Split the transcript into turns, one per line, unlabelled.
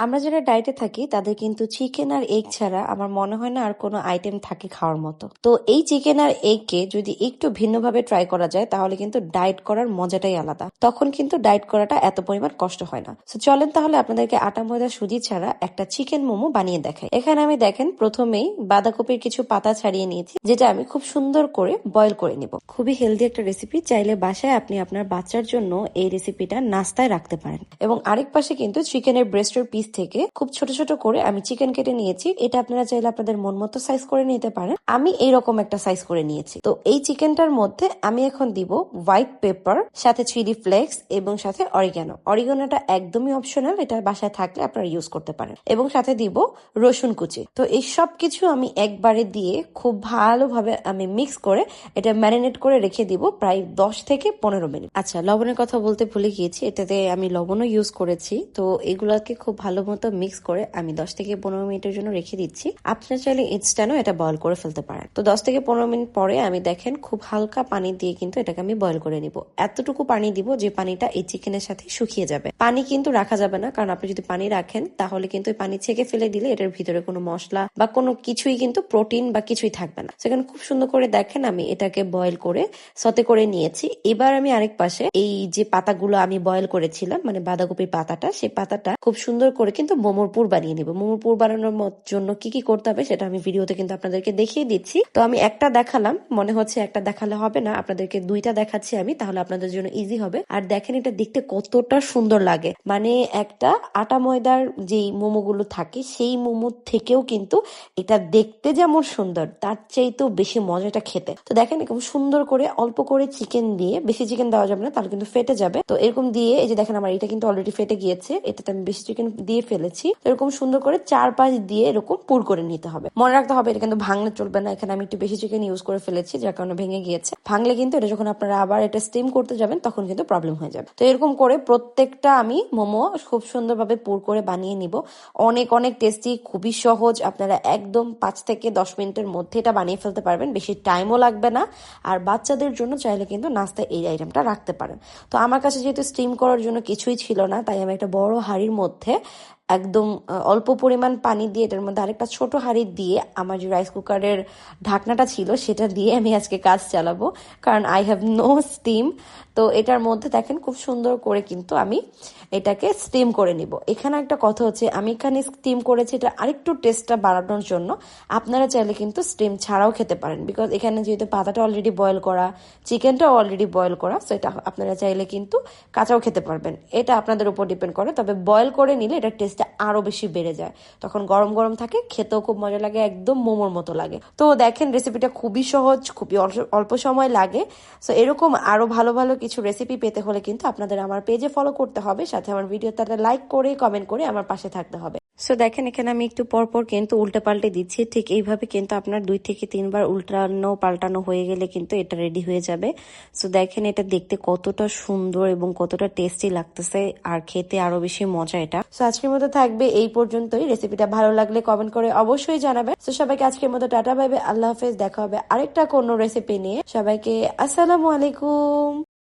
আমরা যারা ডায়েটে থাকি তাদের কিন্তু চিকেন আর এগ ছাড়া আমার মনে হয় না আর কোনো আইটেম থাকে খাওয়ার মতো। তো এই চিকেন আর এগকে যদি একটু ভিন্নভাবে ট্রাই করা যায় তাহলে কিন্তু ডায়েট করার মজাটাই আলাদা। তখন কিন্তু ডায়েট করাটা এত পরিমাণ কষ্ট হয় না। তো চলেন তাহলে আপনাদেরকে আটা ময়দা সুজি ছাড়া একটা চিকেন মোমো বানিয়ে দেখাই। এখানে আমি দেখেন প্রথমেই বাঁধাকপির কিছু পাতা ছাড়িয়ে নিয়েছি, যেটা আমি খুব সুন্দর করে বয়ল করে নিব। খুবই হেলদি একটা রেসিপি, চাইলে বাসায় আপনি আপনার বাচ্চার জন্য এই রেসিপিটা নাস্তায় রাখতে পারেন। এবং আরেক পাশে কিন্তু চিকেনের ব্রেস্টের পিস থেকে খুব ছোট ছোট করে আমি চিকেন কেটে নিয়েছি। এটা আপনারা চাইলে আপনাদের মন মতো সাইজ করে নিতে পারেন। আমি এইরকম একটা সাইজ করে নিয়েছি। তো এই চিকেনটার মধ্যে আমি এখন দিব হোয়াইট পেপার, সাথে চিলি ফ্লেক্স এবং সাথে অরিগানো। অরিগানোটা একদমই অপশনাল, এটা বাসায় থাকলে আপনারা ইউজ করতে পারেন। এবং সাথে দিব রসুন কুচি। তো এই সব কিছু আমি একবারে দিয়ে খুব ভালোভাবে আমি মিক্স করে এটা ম্যারিনেট করে রেখে দিব প্রায় 10 থেকে 15 মিনিট। আচ্ছা, লবণের কথা বলতে ভুলে গিয়েছি, এটাতে আমি লবণও ইউজ করেছি। তো এগুলাকে খুব ভালো মতো মিক্স করে আমি 10 থেকে 15 মিনিটের জন্য রেখে দিচ্ছি। আপনারা চাইলে ইনস্ট্যান্টও এটা বয়ল করে ফেলতে পারেন। তো 10 থেকে 15 মিনিট পরে আমি দেখেন খুব হালকা পানি দিয়ে কিন্তু এটাকে আমি বয়ল করে নিব। এতটুকু পানি দিব যে পানিটা এই চিকেনের সাথে শুকিয়ে যাবে। পানি কিন্তু রাখা যাবে না, কারণ আপনি যদি পানি রাখেন তাহলে কিন্তু পানি ছেঁকে ফেলে দিলে এটার ভিতরে কোনো মশলা বা কোনো কিছুই কিন্তু প্রোটিন বা কিছুই থাকবে না। সেখানে খুব সুন্দর করে দেখেন আমি এটাকে বয়ল করে সতে করে নিয়েছি। এবার আমি আরেক পাশে এই যে পাতাগুলো আমি বয়ল করেছিলাম, মানে বাঁধাকপির পাতাটা, সেই পাতাটা খুব সুন্দর করে কিন্তু মোমোর পুর বানিয়ে নিব। মোমোর পুর বানানোর জন্য কি কি করতে হবে সেটা আমি ভিডিওতে কিন্তু আপনাদেরকে দেখিয়ে দিচ্ছি। তো আমি একটা দেখালাম, মনে হচ্ছে একটা দেখালে হবে না, আপনাদেরকে দুইটা দেখাচ্ছি আমি, তাহলে আপনাদের জন্য ইজি হবে। আর দেখেন এটা দেখতে কতটা সুন্দর লাগে, মানে একটা আটা ময়দার যেই মোমোগুলো থাকে সেই মোমো থেকেও কিন্তু এটা দেখতে যেমন সুন্দর তার চাইতেও বেশি মজাটা খেতে। তো দেখেন এরকম সুন্দর করে অল্প করে চিকেন দিয়ে, বেশি চিকেন দেওয়া যাবে না তাহলে কিন্তু ফেটে যাবে। তো এরকম দিয়ে এই যে দেখেন আমার এটা কিন্তু অলরেডি ফেটে গিয়েছে, এটাতে আমি বেশি চিকেন দিয়ে ফেলেছি। এরকম সুন্দর করে 4-5 দিয়ে এরকম পুর করে নিতে হবে। মনে রাখতে হবে এটা কিন্তু ভাঙলে চলবে না। এখানে আমি একটু বেশি চিকেন ইউজ করে ফেলেছি, যার কারণে ভেঙে গিয়েছে। ভাঙলে কিন্তু এটা যখন আপনারা আবার এটা স্টিম করতে যাবেন তখন কিন্তু প্রবলেম হয়ে যাবে। তো এরকম করে প্রত্যেকটা আমি মোমো খুব সুন্দরভাবে পুর করে বানিয়ে নিব। অনেক অনেক টেস্টি, খুবই সহজ। আপনারা একদম 5 থেকে 10 মিনিটের মধ্যে এটা বানিয়ে ফেলতে পারবেন, বেশি টাইমও লাগবে না। আর বাচ্চাদের জন্য চাইলে কিন্তু নাস্তায় এই আইটেমটা রাখতে পারেন। তো আমার কাছে যেহেতু স্টিম করার জন্য কিছুই ছিল না, তাই আমি একটা বড় হাঁড়ির মধ্যে একদম অল্প পরিমাণ পানি দিয়ে এটার মধ্যে আরেকটা ছোট হাঁড়ি দিয়ে আমার যে রাইস কুকারের ঢাকনাটা ছিল সেটা দিয়ে আমি আজকে কাজ চালাবো, কারণ আই হ্যাভ নো স্টিম। তো এটার মধ্যে দেখেন খুব সুন্দর করে কিন্তু আমি এটাকে স্টিম করে নিব। এখানে একটা কথা হচ্ছে, আমি এখানে স্টিম করেছি এটা আরেকটু টেস্টটা বাড়ানোর জন্য। আপনারা চাইলে কিন্তু স্টিম ছাড়াও খেতে পারেন, বিকজ এখানে যেহেতু পাতাটা অলরেডি বয়েল করা, চিকেনটাও অলরেডি বয়েল করা, সো এটা আপনারা চাইলে কিন্তু কাঁচাও খেতে পারবেন। এটা আপনাদের উপর ডিপেন্ড করে, তবে বয়েল করে নিলে এটা টেস্টটা আরো বেশি বেড়ে যায়। তখন গরম গরম থাকে, খেতেও খুব মজা লাগে, একদম মোমোর মতো লাগে। তো দেখেন রেসিপিটা খুবই সহজ, খুবই অল্প সময় লাগে। সো এরকম আরো ভালো ভালো কিছু রেসিপি পেতে হলে কিন্তু আপনাদের আমার পেজে ফলো করতে হবে, সাথে আমার ভিডিওটা লাইক করে কমেন্ট করে আমার পাশে থাকতে হবে। সো দেখেন এখানে আমি একটু পরপর কিন্তু উল্টে পাল্টে দিচ্ছি। ঠিক এইভাবে কিন্তু আপনার 2 থেকে 3 বার উল্টানো পাল্টানো হয়ে গেলে কিন্তু এটা রেডি হয়ে যাবে। সো দেখেন এটা দেখতে কতটা সুন্দর এবং কতটা টেস্টি লাগতেছে, আর খেতে আরো বেশি মজা এটা। সো আজকের মতো থাকবে এই পর্যন্তই। রেসিপিটা ভালো লাগলে কমেন্ট করে অবশ্যই জানাবেন। সো সবাইকে আজকের মতো টাটা, বাই বাই, আল্লাহ হাফেজ। দেখা হবে আরেকটা কোনো রেসিপি নিয়ে। সবাইকে আসসালামু আলাইকুম।